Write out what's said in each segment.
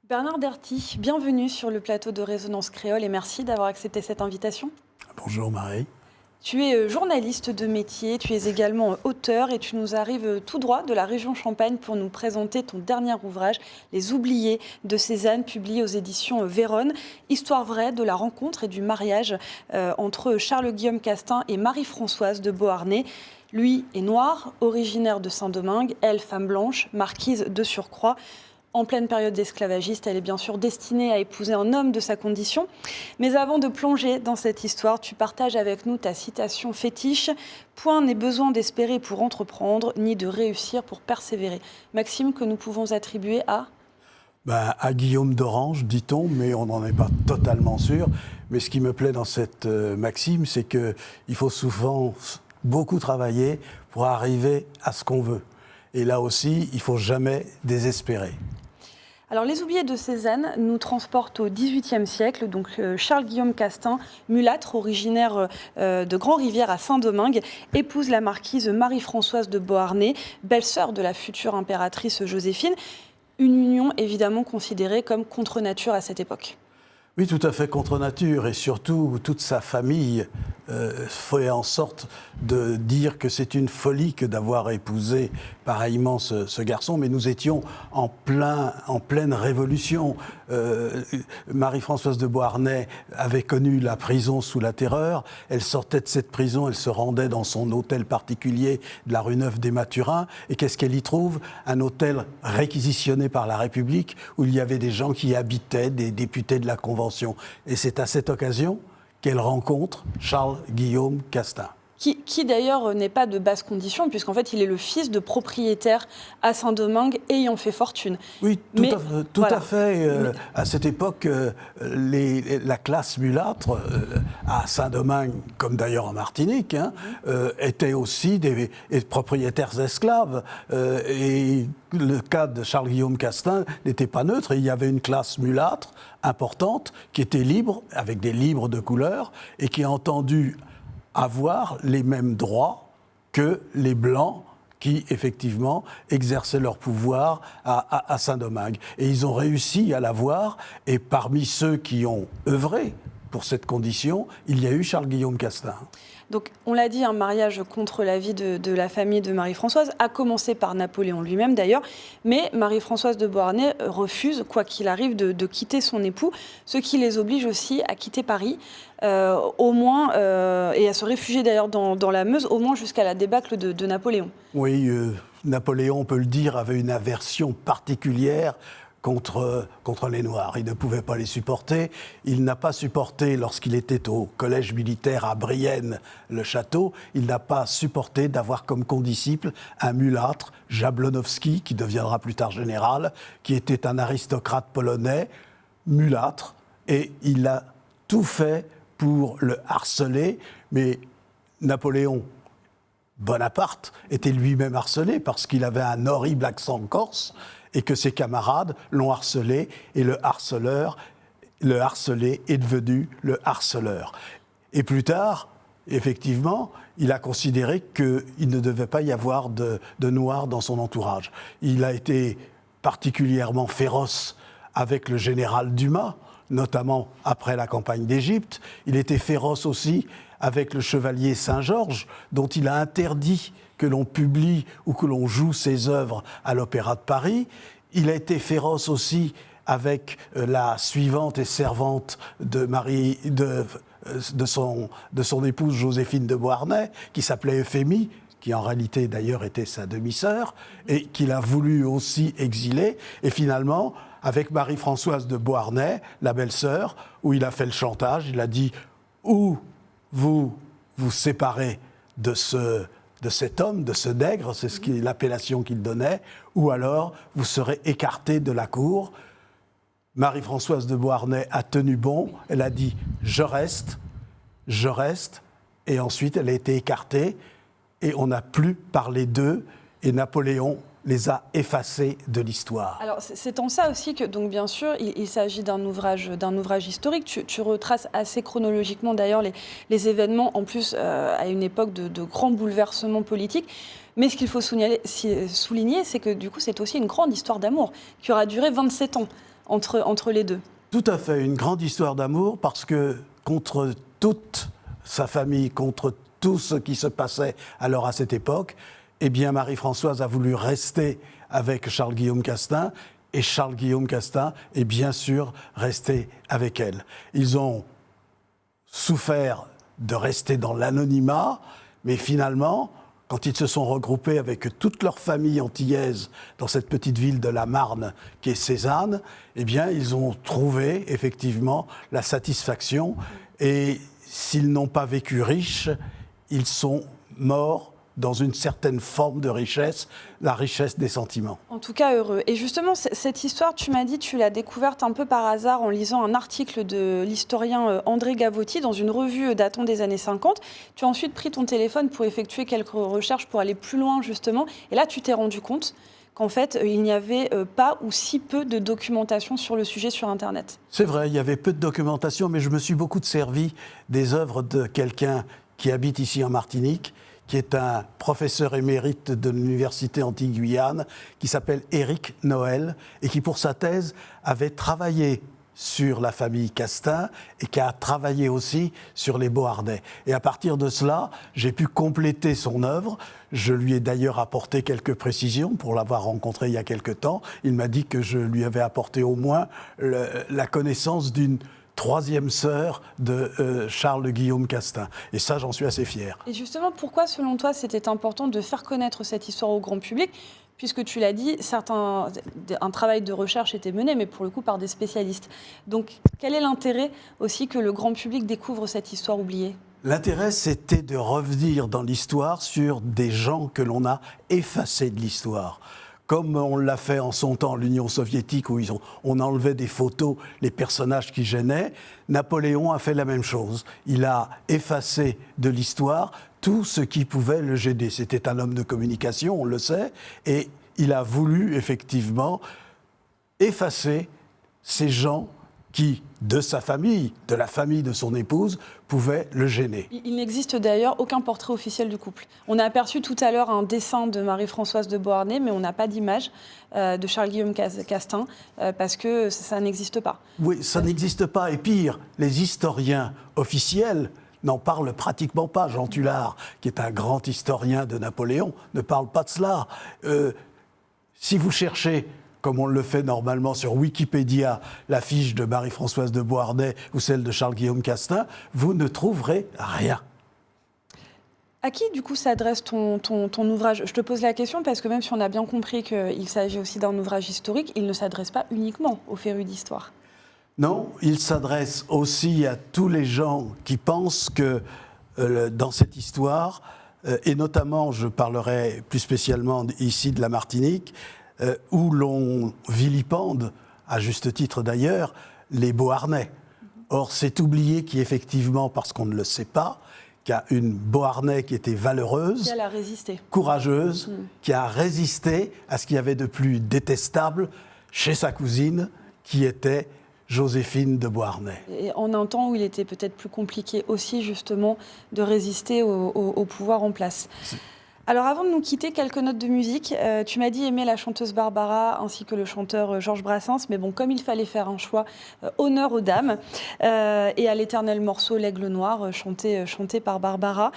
Bernard Derty, bienvenue sur le plateau de Résonance Créole et merci d'avoir accepté cette invitation. Bonjour Marie. Tu es journaliste de métier, tu es également auteur et tu nous arrives tout droit de la région Champagne pour nous présenter ton dernier ouvrage, Les Oubliés de Cézanne, publié aux éditions Vérone. Histoire vraie de la rencontre et du mariage entre Charles-Guillaume Castin et Marie-Françoise de Beauharnais. Lui est noir, originaire de Saint-Domingue, elle femme blanche, marquise de surcroît. En pleine période d'esclavagiste, elle est bien sûr destinée à épouser un homme de sa condition. Mais avant de plonger dans cette histoire, tu partages avec nous ta citation fétiche. « Point n'est besoin d'espérer pour entreprendre, ni de réussir pour persévérer ». Maxime que nous pouvons attribuer à À Guillaume d'Orange, dit-on, mais on n'en est pas totalement sûr. Mais ce qui me plaît dans cette maxime, c'est qu'il faut souvent beaucoup travailler pour arriver à ce qu'on veut. Et là aussi, il ne faut jamais désespérer. Alors, Les Oubliés de Cézanne nous transportent au XVIIIe siècle. Donc, Charles-Guillaume Castin, mulâtre, originaire de Grand-Rivière à Saint-Domingue, épouse la marquise Marie-Françoise de Beauharnais, belle-sœur de la future impératrice Joséphine. Une union évidemment considérée comme contre nature à cette époque. Oui, tout à fait contre nature. Et surtout, toute sa famille fait en sorte de dire que c'est une folie que d'avoir épousé pareillement ce garçon. Mais nous étions en pleine révolution. Marie-Françoise de Beauharnais avait connu la prison sous la Terreur. Elle sortait de cette prison, elle se rendait dans son hôtel particulier de la rue Neuve des Mathurins. Et qu'est-ce qu'elle y trouve? Un hôtel réquisitionné par la République où il y avait des gens qui y habitaient, des députés de la Convention. Et c'est à cette occasion qu'elle rencontre Charles-Guillaume Castin. Qui d'ailleurs n'est pas de basse condition, puisqu'en fait il est le fils de propriétaires à Saint-Domingue ayant fait fortune. Oui, tout à fait. À cette époque, la classe mulâtre à Saint-Domingue, comme d'ailleurs en Martinique, étaient aussi des propriétaires esclaves. Et le cas de Charles-Guillaume Castin n'était pas neutre. Il y avait une classe mulâtre importante qui était libre, avec des livres de couleur, et qui a entendu avoir les mêmes droits que les Blancs qui, effectivement, exerçaient leur pouvoir à Saint-Domingue. Et ils ont réussi à l'avoir, et parmi ceux qui ont œuvré pour cette condition, il y a eu Charles-Guillaume Castin. Donc, on l'a dit, un mariage contre l'avis de la famille de Marie-Françoise, a commencé par Napoléon lui-même d'ailleurs, mais Marie-Françoise de Beauharnais refuse, quoi qu'il arrive, de quitter son époux, ce qui les oblige aussi à quitter Paris, au moins, et à se réfugier d'ailleurs dans la Meuse, au moins jusqu'à la débâcle de Napoléon. Oui, Napoléon, on peut le dire, avait une aversion particulière contre les Noirs. Il ne pouvait pas les supporter. Il n'a pas supporté, lorsqu'il était au collège militaire à Brienne, le château, il n'a pas supporté d'avoir comme condisciple un mulâtre, Jablonowski, qui deviendra plus tard général, qui était un aristocrate polonais, mulâtre, et il a tout fait pour le harceler, mais Napoléon Bonaparte était lui-même harcelé parce qu'il avait un horrible accent corse et que ses camarades l'ont harcelé et le harcelé est devenu le harceleur. Et plus tard, effectivement, il a considéré qu'il ne devait pas y avoir de Noirs dans son entourage. Il a été particulièrement féroce avec le général Dumas, notamment après la campagne d'Égypte. Il était féroce aussi avec le chevalier Saint-Georges, dont il a interdit que l'on publie ou que l'on joue ses œuvres à l'Opéra de Paris. Il a été féroce aussi avec la suivante et servante de son épouse Joséphine de Beauharnais, qui s'appelait Euphémie, qui en réalité d'ailleurs était sa demi-sœur, et qu'il a voulu aussi exiler. Et finalement, avec Marie-Françoise de Beauharnais, la belle-sœur, où il a fait le chantage, il a dit « Ou vous vous séparez de cet homme, de ce nègre, c'est l'appellation qu'il donnait, ou alors vous serez écarté de la cour ». Marie-Françoise de Beauharnais a tenu bon, elle a dit « je reste », et ensuite elle a été écartée. et on n'a plus parlé d'eux, et Napoléon les a effacés de l'histoire. Alors c'est en ça aussi que, donc bien sûr, il s'agit d'un ouvrage historique. Tu retraces assez chronologiquement d'ailleurs les événements, en plus à une époque de grands bouleversements politiques. Mais ce qu'il faut souligner, c'est que du coup, c'est aussi une grande histoire d'amour qui aura duré 27 ans entre les deux. Tout à fait, une grande histoire d'amour, parce que contre toute sa famille, contre tout ce qui se passait alors à cette époque, eh bien Marie-Françoise a voulu rester avec Charles-Guillaume Castin, et Charles-Guillaume Castin est bien sûr resté avec elle. Ils ont souffert de rester dans l'anonymat, mais finalement, quand ils se sont regroupés avec toute leur famille antillaise dans cette petite ville de la Marne qui est Cézanne, eh bien, ils ont trouvé effectivement la satisfaction. Et s'ils n'ont pas vécu riches, ils sont morts dans une certaine forme de richesse, la richesse des sentiments. En tout cas, heureux. Et justement, cette histoire, tu m'as dit, tu l'as découverte un peu par hasard en lisant un article de l'historien André Gavotti dans une revue datant des années 50. Tu as ensuite pris ton téléphone pour effectuer quelques recherches pour aller plus loin, justement. Et là, tu t'es rendu compte qu'en fait, il n'y avait pas ou si peu de documentation sur le sujet sur Internet. C'est vrai, il y avait peu de documentation, mais je me suis beaucoup servi des œuvres de quelqu'un qui habite ici en Martinique, qui est un professeur émérite de l'Université Antilles-Guyane, qui s'appelle Éric Noël, et qui, pour sa thèse, avait travaillé sur la famille Castin et qui a travaillé aussi sur les Beauharnais. Et à partir de cela, j'ai pu compléter son œuvre. Je lui ai d'ailleurs apporté quelques précisions pour l'avoir rencontré il y a quelque temps. Il m'a dit que je lui avais apporté au moins la connaissance d'une troisième sœur de Charles-Guillaume Castin. Et ça, j'en suis assez fier. Et justement, pourquoi, selon toi, c'était important de faire connaître cette histoire au grand public ? Puisque tu l'as dit, un travail de recherche était mené, mais pour le coup par des spécialistes. Donc, quel est l'intérêt aussi que le grand public découvre cette histoire oubliée ? L'intérêt, c'était de revenir dans l'histoire sur des gens que l'on a effacés de l'histoire. Comme on l'a fait en son temps, l'Union soviétique, où on enlevait des photos, les personnages qui gênaient, Napoléon a fait la même chose. Il a effacé de l'histoire tout ce qui pouvait le gêner. C'était un homme de communication, on le sait, et il a voulu effectivement effacer ces gens qui, de sa famille, de la famille de son épouse, pouvaient le gêner. Il n'existe d'ailleurs aucun portrait officiel du couple. On a aperçu tout à l'heure un dessin de Marie-Françoise de Beauharnais, mais on n'a pas d'image de Charles-Guillaume Castin, parce que ça n'existe pas. Oui, ça n'existe pas. Et pire, les historiens officiels n'en parlent pratiquement pas. Jean Tullard, qui est un grand historien de Napoléon, ne parle pas de cela. Si vous cherchez, comme on le fait normalement sur Wikipédia, la fiche de Marie-Françoise de Beauharnais ou celle de Charles-Guillaume Castin, vous ne trouverez rien. À qui, du coup, s'adresse ton ouvrage ? Je te pose la question parce que même si on a bien compris qu'il s'agit aussi d'un ouvrage historique, il ne s'adresse pas uniquement aux férus d'histoire. Non, il s'adresse aussi à tous les gens qui pensent que dans cette histoire, et notamment, je parlerai plus spécialement ici de la Martinique, où l'on vilipende, à juste titre d'ailleurs, les Beauharnais. Or, c'est oublié qu'effectivement, parce qu'on ne le sait pas, qu'il y a une Beauharnais qui était valeureuse, qui a résisté, courageuse, qui a résisté à ce qu'il y avait de plus détestable chez sa cousine, qui était Joséphine de Beauharnais. Et en un temps où il était peut-être plus compliqué aussi, justement, de résister au pouvoir en place. Alors, avant de nous quitter, quelques notes de musique. Tu m'as dit aimer la chanteuse Barbara ainsi que le chanteur Georges Brassens. Mais bon, comme il fallait faire un choix, honneur aux dames. Et à l'éternel morceau L'Aigle Noir, chanté par Barbara.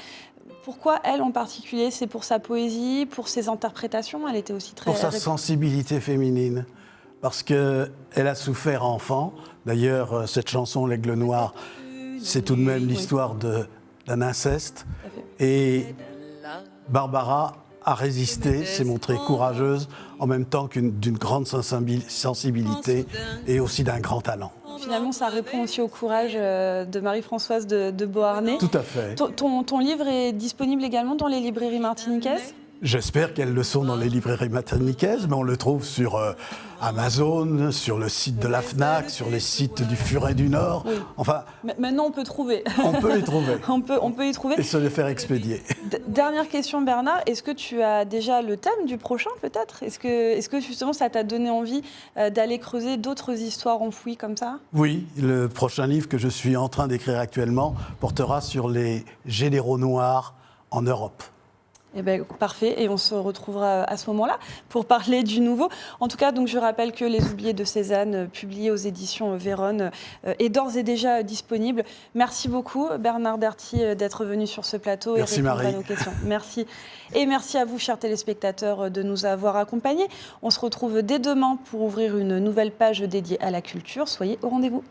Pourquoi elle en particulier ? C'est pour sa poésie, pour ses interprétations ? Elle était aussi très... Pour sa sensibilité féminine. Parce qu'elle a souffert enfant. D'ailleurs, cette chanson L'Aigle Noir, c'est tout de même l'histoire d'un inceste. Et Barbara a résisté, s'est montrée courageuse, en même temps d'une grande sensibilité et aussi d'un grand talent. Finalement, ça répond aussi au courage de Marie-Françoise de Beauharnais. Tout à fait. Ton livre est disponible également dans les librairies martiniquaises ? J'espère qu'elles le sont dans les librairies martiniquaises, mais on le trouve sur Amazon, sur le site de la FNAC, sur les sites du Furet du Nord. Oui. Enfin, Maintenant, on peut trouver. on peut les trouver. On peut y trouver. Et se les faire expédier. Dernière question, Bernard. Est-ce que tu as déjà le thème du prochain, peut-être ? Est-ce que justement, ça t'a donné envie d'aller creuser d'autres histoires enfouies comme ça ? Oui, le prochain livre que je suis en train d'écrire actuellement portera sur les généraux noirs en Europe. Eh ben, parfait, et on se retrouvera à ce moment-là pour parler du nouveau. En tout cas, donc, je rappelle que Les Oubliés de Cézanne, publié aux éditions Vérone, est d'ores et déjà disponible. Merci beaucoup, Bernard Derty, d'être venu sur ce plateau et répondre à nos questions. Merci. Et merci à vous, chers téléspectateurs, de nous avoir accompagnés. On se retrouve dès demain pour ouvrir une nouvelle page dédiée à la culture. Soyez au rendez-vous.